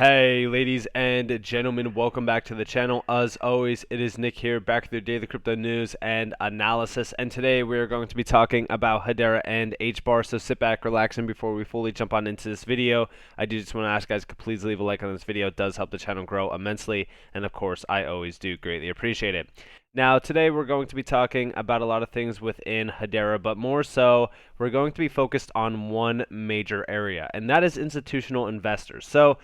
Hey ladies and gentlemen, welcome back to the channel. As always, it is Nick here, back with your daily crypto news and analysis, and today we are going to be talking about Hedera and Hbar. So sit back, relax, and before we fully jump on into this video, I do just want to ask guys to please leave a like on this video. It does help the channel grow immensely, and of course I always do greatly appreciate it. Now, today we're going to be talking about a lot of things within Hedera, but more so, we're going to be focused on one major area, and that is institutional investors. So,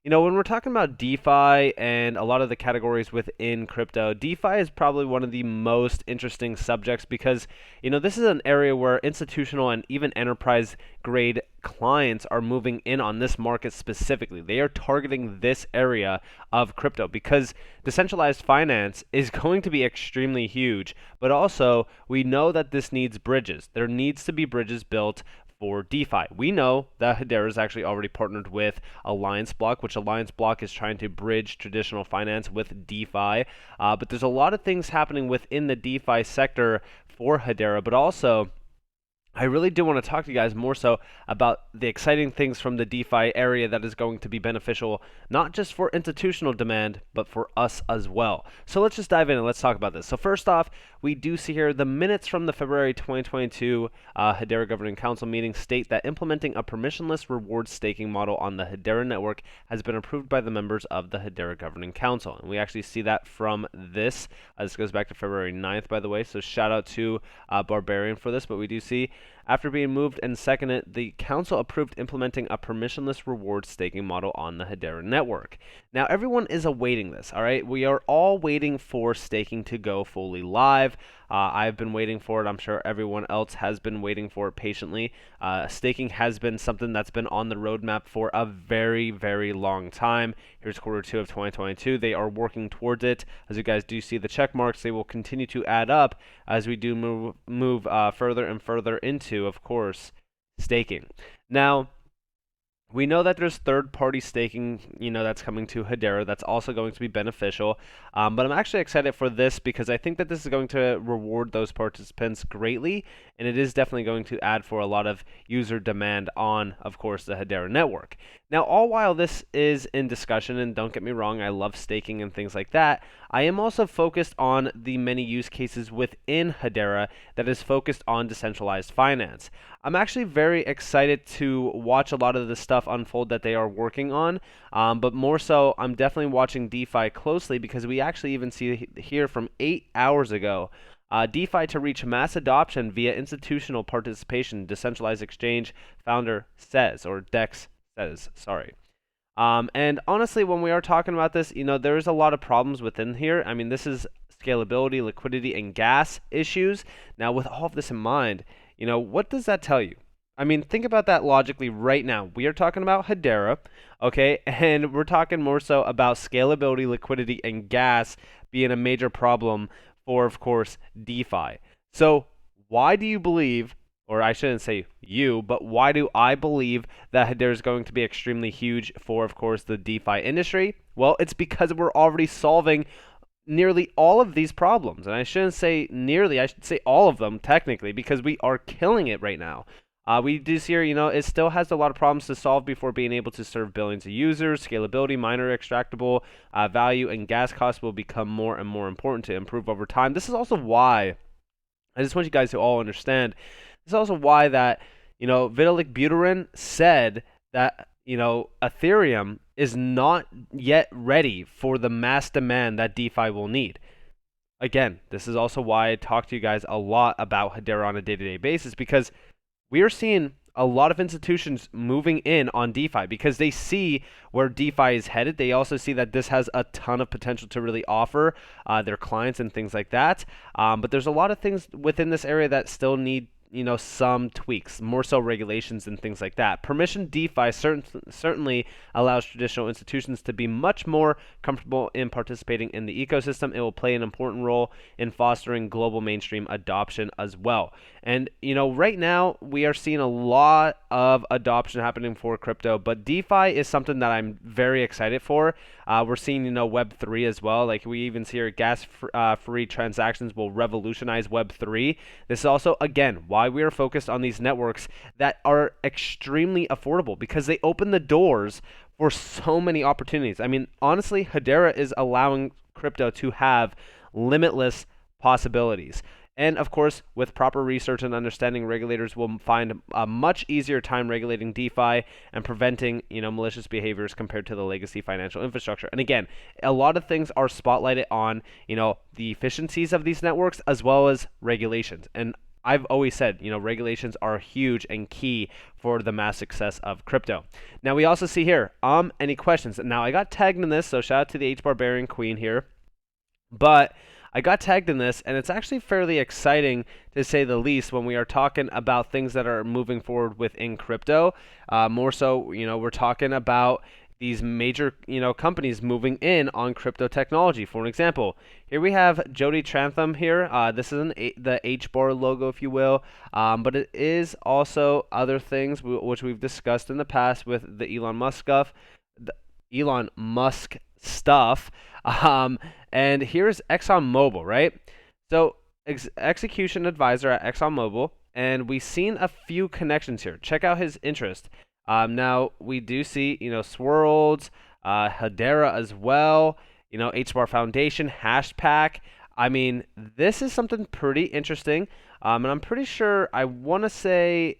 when we're talking about DeFi and a lot of the categories within crypto, DeFi is probably one of the most interesting subjects because, this is an area where institutional and even enterprise grade clients are moving in on this market specifically. They are targeting this area of crypto because decentralized finance is going to be extremely huge, but also we know that this needs bridges. There needs to be bridges built for DeFi. We know that Hedera is actually already partnered with Alliance Block, which Alliance Block is trying to bridge traditional finance with DeFi. But there's a lot of things happening within the DeFi sector for Hedera, but also I really do want to talk to you guys more so about the exciting things from the DeFi area that is going to be beneficial, not just for institutional demand, but for us as well. So let's just dive in and let's talk about this. So first off, we do see here the minutes from the February 2022 Hedera Governing Council meeting state that implementing a permissionless reward staking model on the Hedera network has been approved by the members of the Hedera Governing Council. And we actually see that from this. This goes back to February 9th, by the way, so shout out to Barbarian for this, but we do see after being moved and seconded, the council approved implementing a permissionless reward staking model on the Hedera network. Now, everyone is awaiting this, all right? We are all waiting for staking to go fully live. I've been waiting for it. I'm sure everyone else has been waiting for it patiently. Staking has been something that's been on the roadmap for a very, very long time. Here's Q2 of 2022. They are working towards it. As you guys do see the check marks, they will continue to add up as we do move further and further into, of course, staking. Now, we know that there's third-party staking, that's coming to Hedera. That's also going to be beneficial. But I'm actually excited for this because I think that this is going to reward those participants greatly, and it is definitely going to add for a lot of user demand on, of course, the Hedera network. Now, all while this is in discussion, and don't get me wrong, I love staking and things like that, I am also focused on the many use cases within Hedera that is focused on decentralized finance. I'm actually very excited to watch a lot of the stuff unfold that they are working on, but more so, I'm definitely watching DeFi closely because we actually even see here from 8 hours ago, DeFi to reach mass adoption via institutional participation, decentralized exchange founder says, or Dex says, sorry. And honestly, when we are talking about this, there's a lot of problems within here. I mean, this is scalability, liquidity, and gas issues. Now, with all of this in mind, what does that tell you? I mean, think about that logically right now. We are talking about Hedera, okay? And we're talking more so about scalability, liquidity, and gas being a major problem for, of course, DeFi. So why do you believe, or I shouldn't say you, but why do I believe that Hedera is going to be extremely huge for, of course, the DeFi industry? Well, it's because we're already solving nearly all of these problems. And I shouldn't say nearly, I should say all of them technically, because we are killing it right now. We do see here, it still has a lot of problems to solve before being able to serve billions of users. Scalability, miner extractable value, and gas costs will become more and more important to improve over time. This is also why, I just want you guys to all understand, this is also why that, Vitalik Buterin said that, Ethereum is not yet ready for the mass demand that DeFi will need. Again, this is also why I talk to you guys a lot about Hedera on a day-to-day basis, because we are seeing a lot of institutions moving in on DeFi because they see where DeFi is headed. They also see that this has a ton of potential to really offer their clients and things like that. But there's a lot of things within this area that still need some tweaks, more so regulations and things like that. Permission DeFi certainly allows traditional institutions to be much more comfortable in participating in the ecosystem. It will play an important role in fostering global mainstream adoption as well. And, right now we are seeing a lot of adoption happening for crypto, but DeFi is something that I'm very excited for. We're seeing, Web3 as well. Like we even see here, gas-free transactions will revolutionize Web3. This is also, again, why we are focused on these networks that are extremely affordable because they open the doors for so many opportunities. I mean, honestly, Hedera is allowing crypto to have limitless possibilities. And of course, with proper research and understanding, regulators will find a much easier time regulating DeFi and preventing, malicious behaviors compared to the legacy financial infrastructure. And again, a lot of things are spotlighted on, the efficiencies of these networks as well as regulations. And I've always said, regulations are huge and key for the mass success of crypto. Now we also see here, any questions? Now I got tagged in this, so shout out to the Barbarian Queen here. But I got tagged in this, and it's actually fairly exciting to say the least when we are talking about things that are moving forward within crypto. More so, we're talking about these major, companies moving in on crypto technology. For an example, here we have Jody Trantham here. This is the Hbar logo, if you will, but it is also other things which we've discussed in the past with the Elon Musk stuff. And here's ExxonMobil, right? So execution advisor at ExxonMobil, and we've seen a few connections here. Check out his interest. Now we do see, Swirlds, Hedera as well, Hbar Foundation, Hashpack. I mean, this is something pretty interesting, and I'm pretty sure I want to say,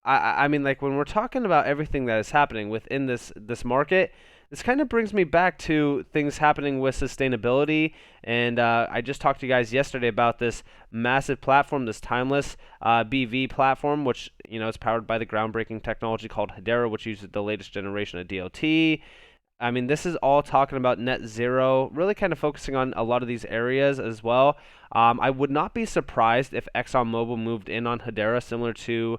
I mean, like when we're talking about everything that is happening within this market, this kind of brings me back to things happening with sustainability. And I just talked to you guys yesterday about this massive platform, this timeless BV platform, which is powered by the groundbreaking technology called Hedera, which uses the latest generation of DLT. I mean, this is all talking about net zero, really kind of focusing on a lot of these areas as well. I would not be surprised if ExxonMobil moved in on Hedera, similar to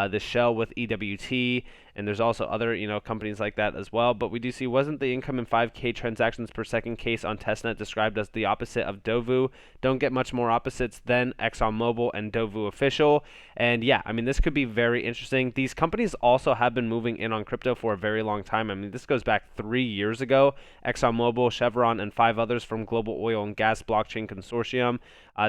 the Shell with EWT, and there's also other companies like that as well. But we do see, wasn't the income in 5K transactions per second case on testnet described as the opposite of Dovu? Don't get much more opposites than ExxonMobil and Dovu Official. And yeah, I mean, this could be very interesting. These companies also have been moving in on crypto for a very long time. I mean, this goes back 3 years ago. ExxonMobil, Chevron, and 5 others from Global Oil and Gas Blockchain Consortium.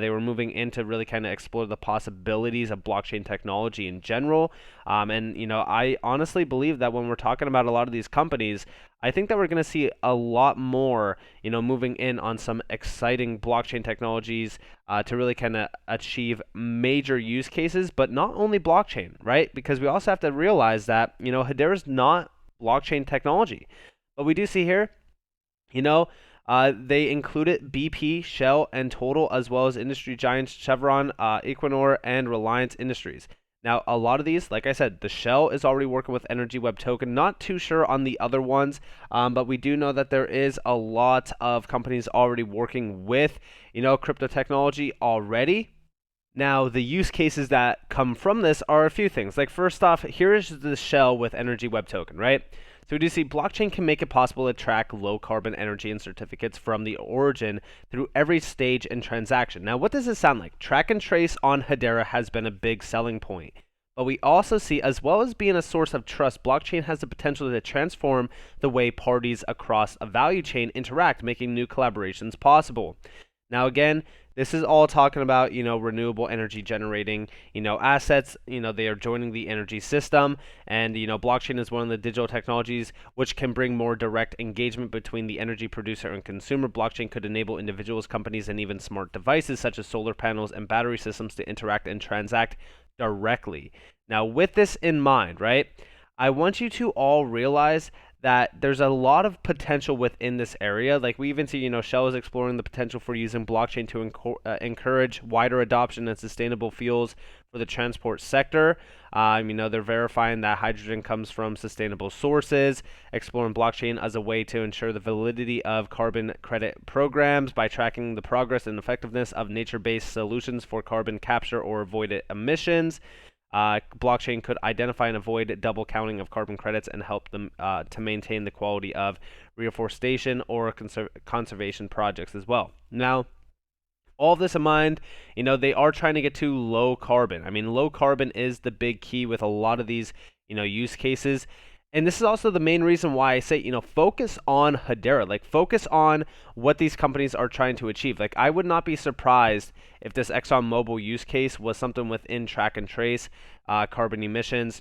They were moving in to really kind of explore the possibilities of blockchain technology in general. And I honestly believe that when we're talking about a lot of these companies, I think that we're going to see a lot more, moving in on some exciting blockchain technologies to really kind of achieve major use cases, but not only blockchain, right? Because we also have to realize that, Hedera is not blockchain technology. But we do see here, they included BP, Shell, and Total, as well as industry giants Chevron, Equinor, and Reliance Industries. Now, a lot of these, like I said, the Shell is already working with Energy Web Token. Not too sure on the other ones, but we do know that there is a lot of companies already working with, crypto technology already. Now, the use cases that come from this are a few things. Like, first off, here is the Shell with Energy Web Token, right? So we do see blockchain can make it possible to track low carbon energy and certificates from the origin through every stage and transaction. Now, what does this sound like? Track and trace on Hedera has been a big selling point. But we also see, as well as being a source of trust, blockchain has the potential to transform the way parties across a value chain interact, making new collaborations possible. Now, again, this is all talking about, renewable energy generating, assets. They are joining the energy system, and, blockchain is one of the digital technologies which can bring more direct engagement between the energy producer and consumer. Blockchain could enable individuals, companies, and even smart devices such as solar panels and battery systems to interact and transact directly. Now, with this in mind, right, I want you to all realize that there's a lot of potential within this area. Like we even see, Shell is exploring the potential for using blockchain to encourage wider adoption of sustainable fuels for the transport sector. They're verifying that hydrogen comes from sustainable sources, exploring blockchain as a way to ensure the validity of carbon credit programs by tracking the progress and effectiveness of nature-based solutions for carbon capture or avoided emissions. Blockchain could identify and avoid double counting of carbon credits and help them to maintain the quality of reforestation or conservation projects as well. Now, all of this in mind, they are trying to get to low carbon. I mean, low carbon is the big key with a lot of these, use cases. And this is also the main reason why I say, focus on Hedera. Like, focus on what these companies are trying to achieve. Like, I would not be surprised if this ExxonMobil use case was something within track and trace, carbon emissions,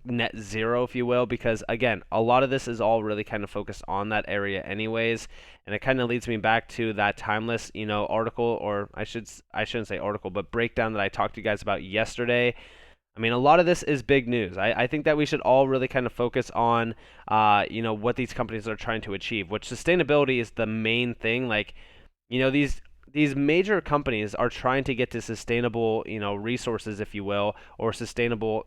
net zero, if you will, because again, a lot of this is all really kind of focused on that area anyways. And it kind of leads me back to that timeless, article, or I shouldn't say article, but breakdown that I talked to you guys about yesterday. I mean, a lot of this is big news. I think that we should all really kind of focus on, what these companies are trying to achieve, which sustainability is the main thing. Like, these major companies are trying to get to sustainable, resources, if you will, or sustainable,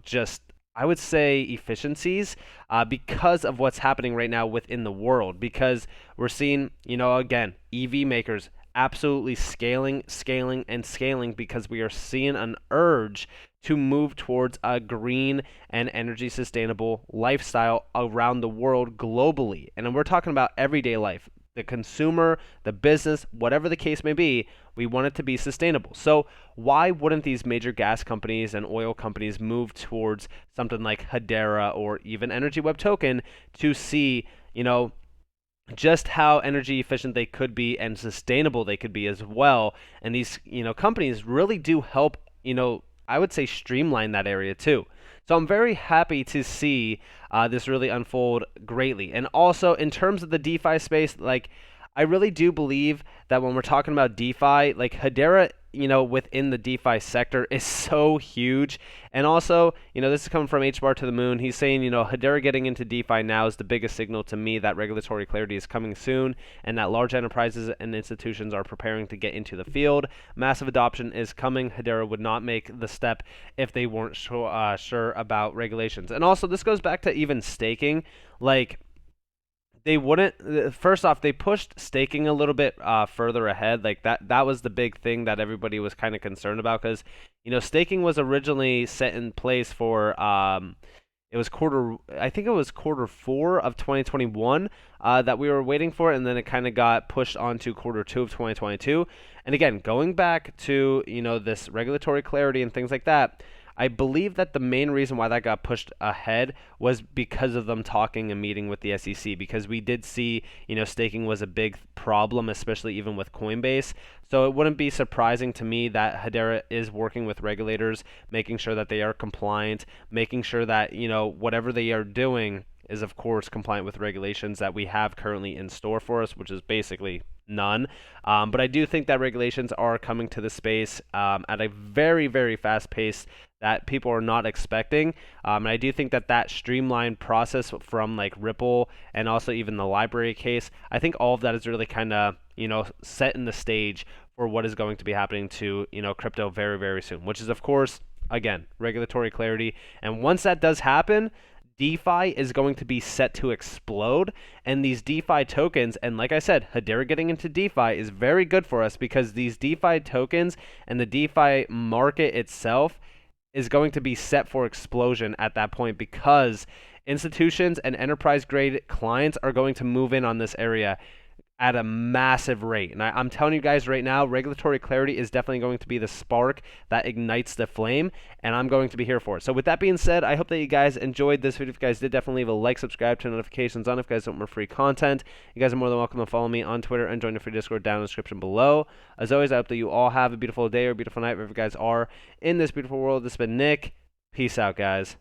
just I would say efficiencies, because of what's happening right now within the world. Because we're seeing, again, EV makers absolutely scaling, scaling, and scaling because we are seeing an urge to move towards a green and energy sustainable lifestyle around the world globally. And we're talking about everyday life, the consumer, the business, whatever the case may be, we want it to be sustainable. So why wouldn't these major gas companies and oil companies move towards something like Hedera or even Energy Web Token to see, just how energy efficient they could be and sustainable they could be as well. And these, companies really do help, I would say streamline that area too. So I'm very happy to see this really unfold greatly. And also in terms of the DeFi space, like I really do believe that when we're talking about DeFi, like Hedera, within the DeFi sector is so huge. And also, this is coming from Hbar to the moon. He's saying, Hedera getting into DeFi now is the biggest signal to me that regulatory clarity is coming soon and that large enterprises and institutions are preparing to get into the field. Massive adoption is coming. Hedera would not make the step if they weren't sure about regulations. And also, this goes back to even staking. Like, they wouldn't. First off, they pushed staking a little bit further ahead. Like that was the big thing that everybody was kind of concerned about because staking was originally set in place for it was I think it was quarter 4 of 2021 that we were waiting for, and then it kind of got pushed onto quarter 2 of 2022. And again, going back to this regulatory clarity and things like that, I believe that the main reason why that got pushed ahead was because of them talking and meeting with the SEC, because we did see, staking was a big problem, especially even with Coinbase. So it wouldn't be surprising to me that Hedera is working with regulators, making sure that they are compliant, making sure that, whatever they are doing is, of course, compliant with regulations that we have currently in store for us, which is basically none. But I do think that regulations are coming to the space at a very, very fast pace that people are not expecting. And I do think that that streamlined process from like Ripple and also even the library case, I think all of that is really kind of, setting the stage for what is going to be happening to, crypto very, very soon, which is, of course, again, regulatory clarity. And once that does happen, DeFi is going to be set to explode, and these DeFi tokens, and like I said, Hedera getting into DeFi is very good for us because these DeFi tokens and the DeFi market itself is going to be set for explosion at that point because institutions and enterprise grade clients are going to move in on this area at a massive rate. And I'm telling you guys right now, regulatory clarity is definitely going to be the spark that ignites the flame, and I'm going to be here for it. So with that being said, I hope that you guys enjoyed this video. If you guys did, definitely leave a like, subscribe, turn notifications on if you guys want more free content. You guys are more than welcome to follow me on Twitter and join the free Discord down in the description below. As always, I hope that you all have a beautiful day or a beautiful night wherever you guys are in this beautiful world. This has been Nick. Peace out, guys.